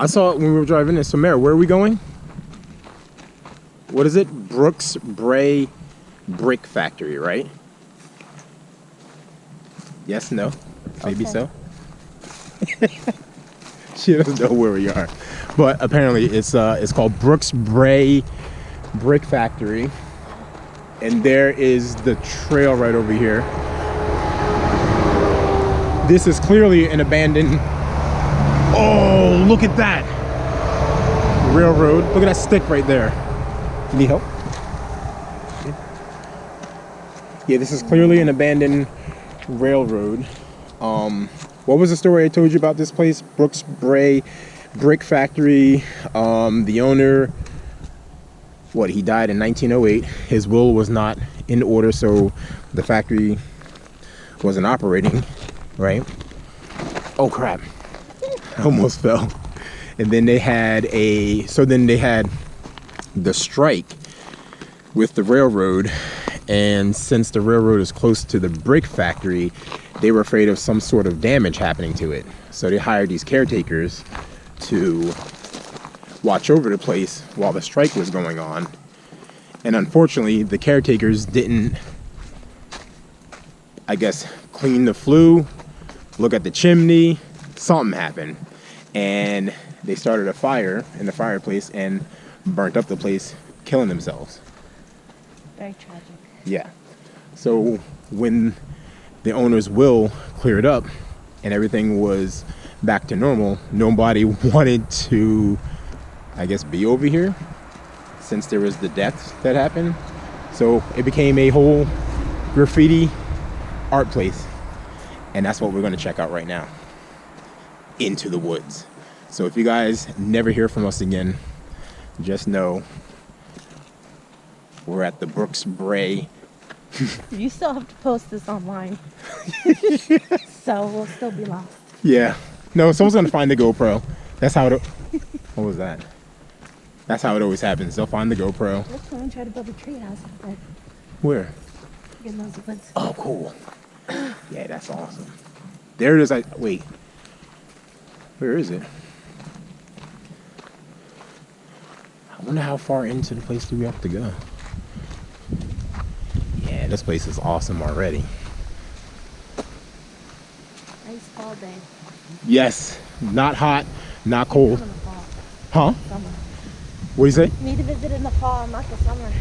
I saw it when we were driving in. So, Mare, where are we going? What is it? Brooksbrae Brick Factory, right? Yes, no, maybe so. She doesn't know where we are, but apparently it's called Brooksbrae Brick Factory, and there is the trail right over here. This is clearly an abandoned. Oh, look at that railroad! Look at that stick right there. You need help? Yeah, this is clearly an abandoned railroad. What was the story I told you about this place? Brooksbrae Brick Factory. The owner, he died in 1908. His will was not in order, so the factory wasn't operating, right? Oh crap, I almost fell. And then they had the strike with the railroad, and since the railroad is close to the brick factory, they were afraid of some sort of damage happening to it. So they hired these caretakers to watch over the place while the strike was going on. And unfortunately, the caretakers didn't, I guess, clean the flue, look at the chimney, something happened. And they started a fire in the fireplace and burnt up the place, killing themselves. Very tragic. Yeah. So when the owner's will cleared up and everything was back to normal, nobody wanted to, I guess, be over here since there was the deaths that happened. So it became a whole graffiti art place. And that's what we're going to check out right now. Into the woods. So if you guys never hear from us again, just know we're at the Brooksbrae. You still have to post this online. So we'll still be lost. Yeah. No, someone's going to find the GoPro. That's how it... What was that? That's how it always happens. They'll find the GoPro. Let's go and try to build a tree house. Where? In those woods. Oh, cool. Yeah, that's awesome. There it is. Wait. Where is it? I wonder how far into the place do we have to go? Yeah, this place is awesome already. Nice fall day. Yes, not hot, not cold. In the fall. Huh? Summer. What do you say? You need to visit in the fall, not the summer.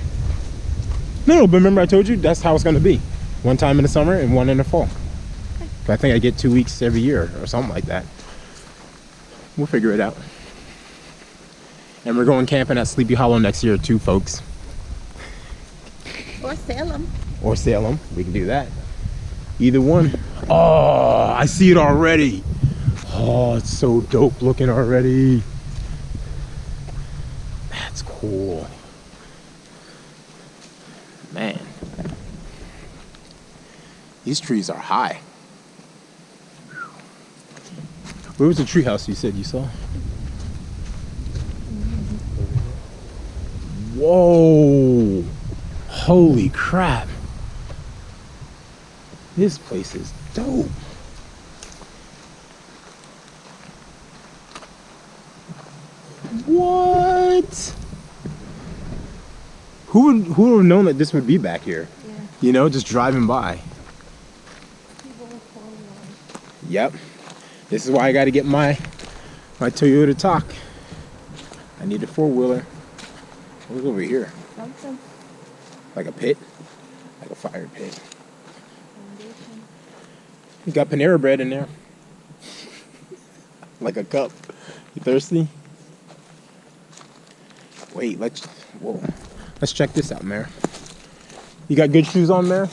No, but remember I told you that's how it's going to be. One time in the summer and one in the fall. Okay. But I think I get 2 weeks every year or something like that. We'll figure it out. And we're going camping at Sleepy Hollow next year too, folks. Or Salem. Or Salem. We can do that. Either one. Oh, I see it already. Oh, it's so dope looking already. That's cool. Man. These trees are high. Where was the treehouse you said you saw? Whoa! Holy crap! This place is dope. What? Who would have known that this would be back here? Yeah. You know, just driving by. Yep. This is why I got to get my Toyota Talk. I need a four-wheeler. What's over here? Something. Like a pit? Like a fire pit. You got Panera bread in there. Like a cup. You thirsty? Wait, let's check this out, Mare. You got good shoes on, Mare?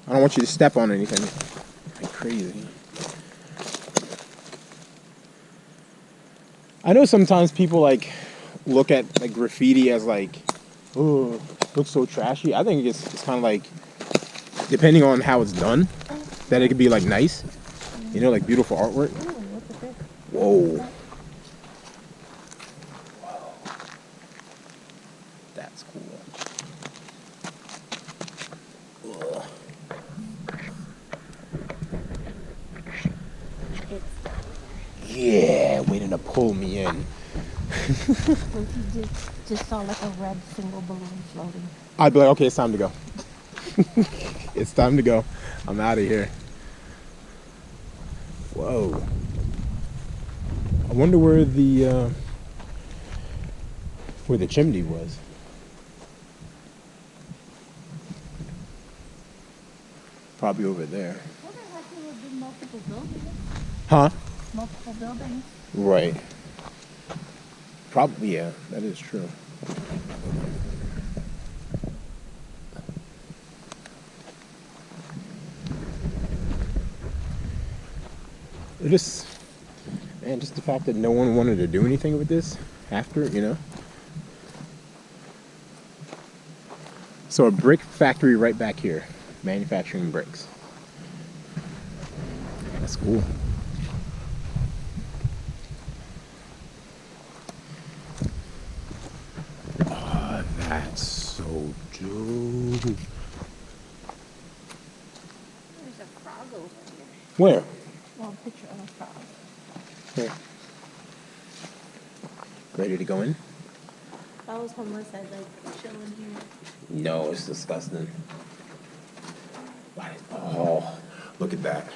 I don't want you to step on anything. Like crazy. I know sometimes people like look at like graffiti as like, oh, looks so trashy. I think it's kind of like, depending on how it's done, that it could be like nice. You know, like beautiful artwork. Whoa. That's cool. Ugh. Yeah. to pull me in. If you just saw like a red single balloon floating. I'd be like, okay, it's time to go. It's time to go. I'm out of here. Whoa. I wonder where the chimney was. Probably over there. Well, there likely would be multiple buildings. Huh? Multiple buildings. Right. Probably, yeah, that is true. Just the fact that no one wanted to do anything with this after, you know. So a brick factory right back here, manufacturing bricks. That's cool. Oh, that's so dope. There's a frog over here. Where? Well, picture of a frog. Here. Ready to go in? If I was homeless, I'd like chilling here. No, it's disgusting. Oh, look at that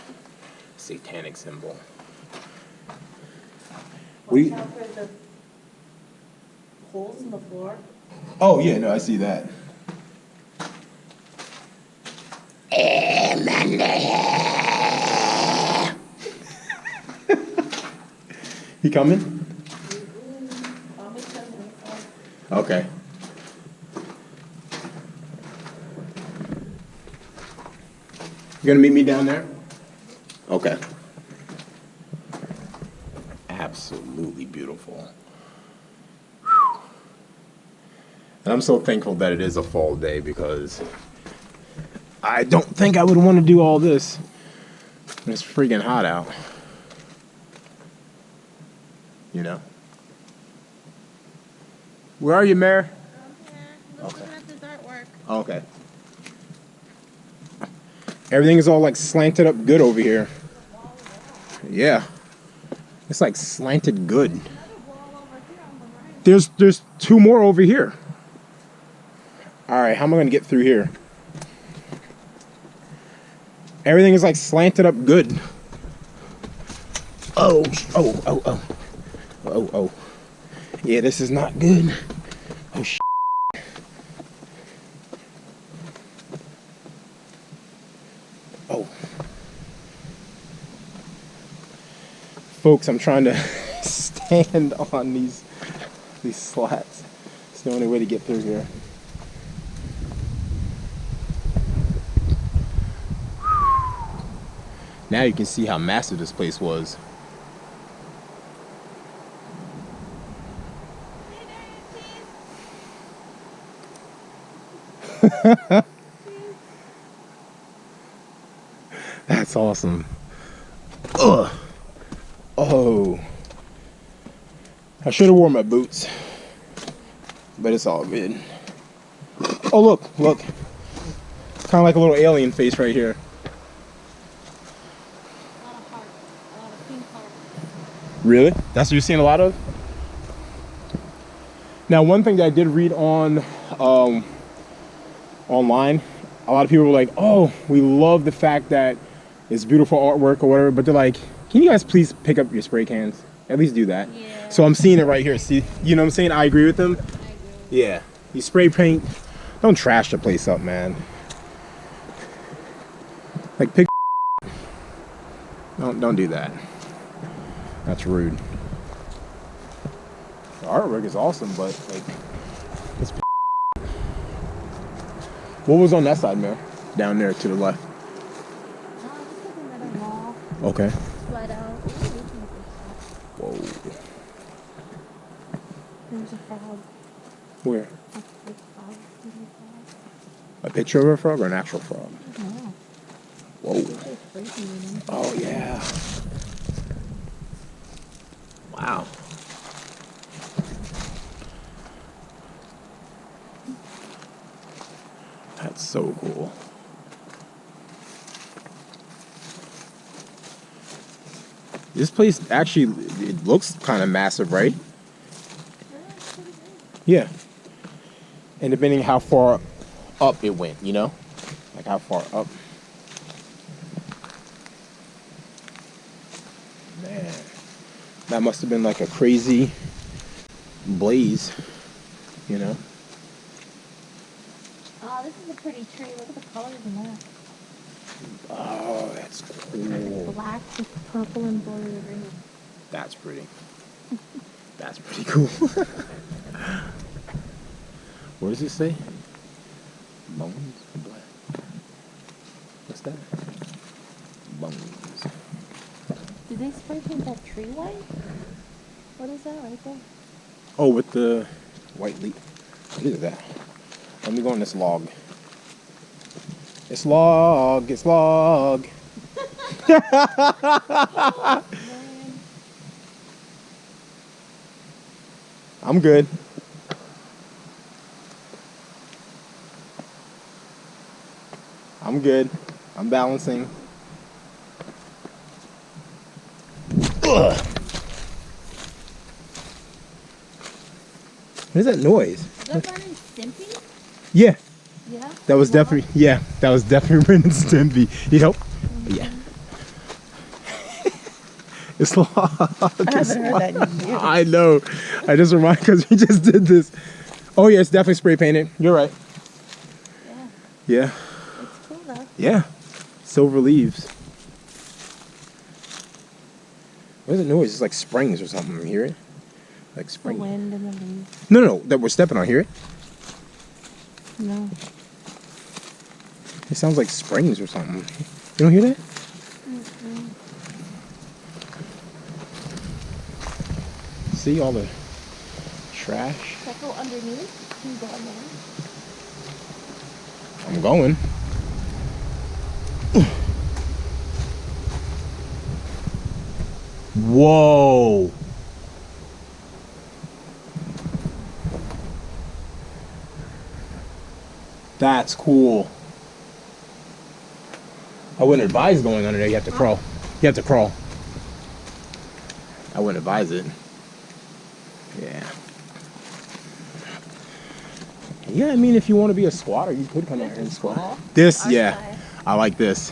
satanic symbol. Watch out for the holes in the floor. Oh yeah, no, I see that. He coming? Okay. You gonna meet me down there? Okay. Absolutely beautiful. Whew. And I'm so thankful that it is a fall day because I don't think I would want to do all this when it's freaking hot out. You know? Where are you, Mare? Looking at this artwork. Okay. Everything is all like slanted up good over here. Yeah. It's like slanted good. There's two more over here. All right, how am I going to get through here? Everything is like slanted up good. Oh. Yeah, this is not good. Oh, shit. Oh. Folks, I'm trying to stand on these slats. It's the only way to get through here. Now you can see how massive this place was. That's awesome. Ugh. Oh. I should have worn my boots. But it's all good. Oh, look. It's kind of like a little alien face right here. A lot of hearts. A lot of pink hearts. Really? That's what you're seeing a lot of? Now, one thing that I did read on online, a lot of people were like, oh, we love the fact that it's beautiful artwork or whatever, but they're like, can you guys please pick up your spray cans? At least do that. Yeah. So I'm seeing it right here. See, you know what I'm saying? I agree with them. I agree. Yeah. You spray paint, don't trash the place up, man. Like, pick. Don't do that. That's rude. The artwork is awesome, but like, it's. What was on that side, man? Down there to the left. No, I was looking at a wall. Okay. But Whoa. there's a frog. Where? A big frog. Little frog. A picture of a frog or an actual frog? No. Whoa. It's breaking in. Oh yeah. Wow. That's so cool. This place actually it looks kind of massive, right? Yeah. And depending how far up it went, you know? Like how far up. Man. That must have been like a crazy blaze, you know? Oh, this is a pretty tree. Look at the colors in that. Oh, that's cool. Black with purple and blue and green. That's pretty. That's pretty cool. What does it say? Bones black. What's that? Bones. Did they spray paint that tree white? What is that right there? Oh, with the white leaf. What is that? Let me go on this log. It's log. It's log. I'm good. I'm good. I'm balancing. Ugh. What is that noise? Is that Ren and Stimpy? Yeah. Yeah. That was definitely, yeah, that was definitely Ren and Stimpy. You know? Yeah. It's log. I haven't heard that in years. I know. I just reminded because we just did this. Oh yeah, it's definitely spray painted. You're right. Yeah. Yeah. It's cool though. Yeah. Silver leaves. What is the noise? It's like springs or something. You hear it? Like The spring. wind and the leaves. No, that we're stepping on. Hear it? No. It sounds like springs or something. You don't hear that? Mm-mm. See all the trash? Should I go underneath? Can you go underneath? I'm going. Whoa. That's cool. I wouldn't advise going under there. You have to crawl. You have to crawl. I wouldn't advise it. Yeah. Yeah, I mean, if you want to be a squatter, you could come out here and squat. Cool. This, I'll yeah. try it. I like this.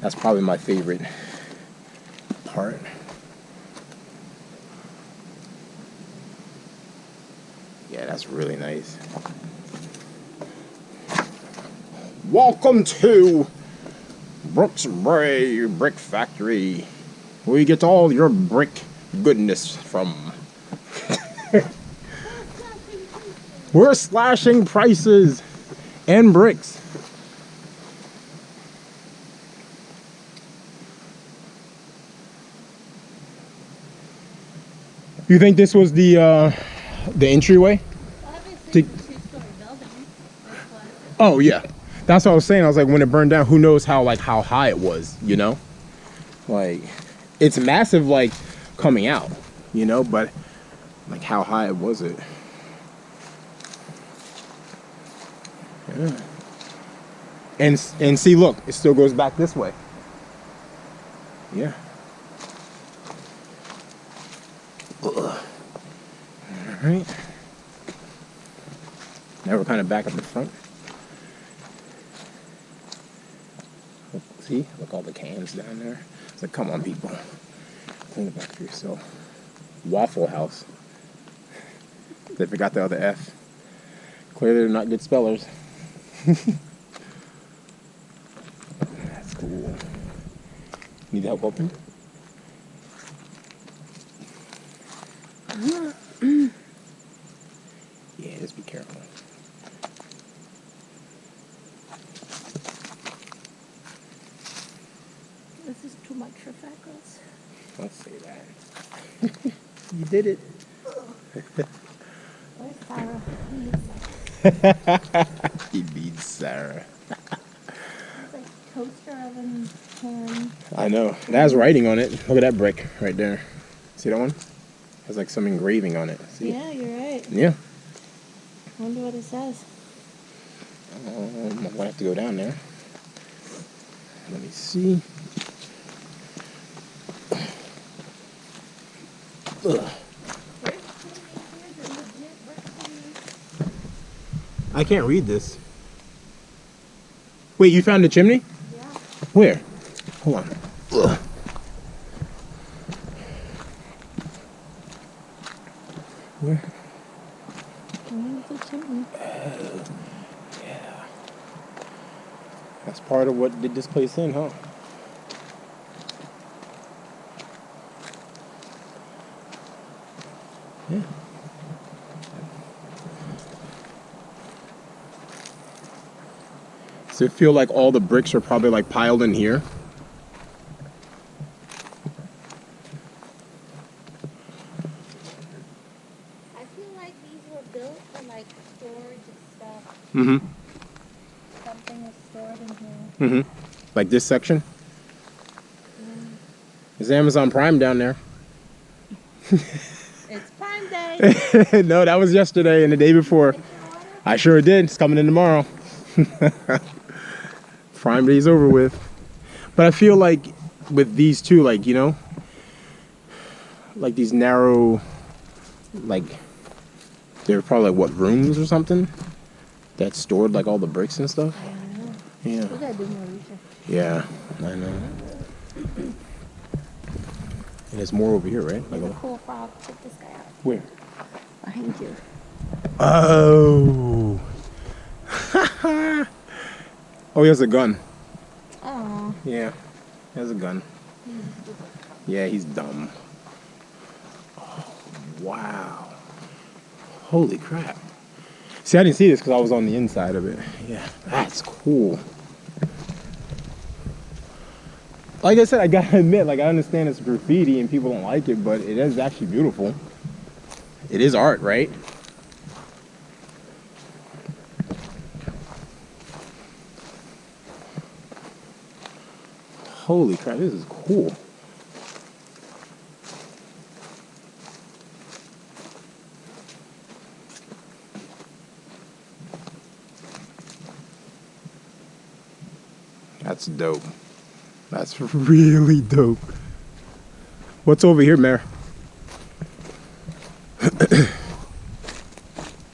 That's probably my favorite part. Yeah, that's really nice. Welcome to Brooksbrae Brick Factory, where you get all your brick goodness from. We're slashing prices and bricks. You think this was the entryway? Obviously, it's a two-story building. That's why. Oh yeah, that's what I was saying. I was like, when it burned down, who knows how high it was, you know? Like, it's massive, like coming out, you know, but like how high was it? Yeah. And see, look, it still goes back this way. Yeah. All right. Now we're kind of back up the front. See, look, all the cans down there. It's like, come on, people, clean it up for yourself. Waffle House. They forgot the other F. Clearly, they're not good spellers. That's cool. Need help open? Yeah, just be careful. This is too much for freckles. Don't say that. You did it. Where's Sarah? He beats Sarah. It's like toaster oven pan. I know. It has writing on it. Look at that brick right there. See that one? Has like some engraving on it. See? Yeah, you're right. Yeah. Wonder what it says. I'm gonna have to go down there. Let me see. Ugh. I can't read this. Wait, you found the chimney? Yeah. Where? Hold on. Ugh. Where? The chimney. Yeah. That's part of what did this place in, huh? Yeah. So it feel like all the bricks are probably like piled in here? I feel like these were built for like storage and stuff. Mm-hmm. Something is stored in here. Mm-hmm. Like this section? There's Amazon Prime down there. It's Prime Day. No, that was yesterday and the day before. I sure did. It's coming in tomorrow. Prime Day's over with. But I feel like with these two, like, you know, like these narrow, like, they're probably like what, rooms or something that stored like all the bricks and stuff. Yeah. We gotta do more research. Yeah, I know. And there's more over here, right? Like There's a cool frog. Check this guy out. where? Behind you. Oh. Oh, he has a gun. Oh. Yeah, he has a gun. Yeah, he's dumb. Oh, wow. Holy crap. See, I didn't see this because I was on the inside of it. Yeah, that's cool. Like I said, I gotta admit, like I understand it's graffiti and people don't like it, but it is actually beautiful. It is art, right? Holy crap, this is cool. That's dope. That's really dope. What's over here, Mare?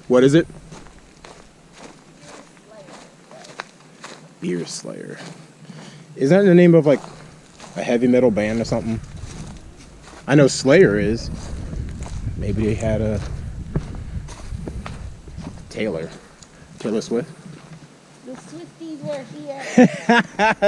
What is it? Beer Slayer. Is that the name of like a heavy metal band or something? I know Slayer is. Maybe they had a Taylor Swift. The Swifties were here.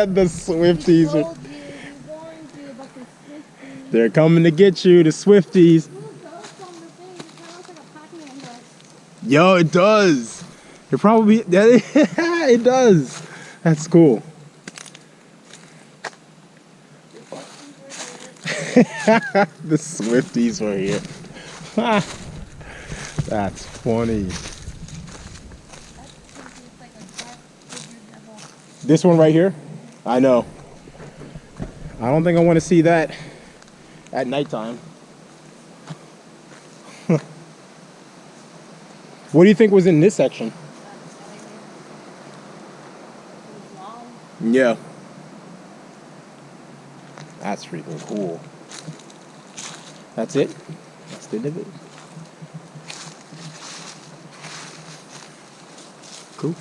The Swifties. We told you, we warned you about the Swifties. They're coming to get you, the Swifties. Look, ghost on the thing. It kind of looks like a Pac-Man ghost. Yo, it does. It probably, it does. That's cool. The Swifties were here. That's funny. This one right here? I know. I don't think I want to see that at nighttime. What do you think was in this section? Yeah. That's freaking cool. That's it? That's the end of it? Cool.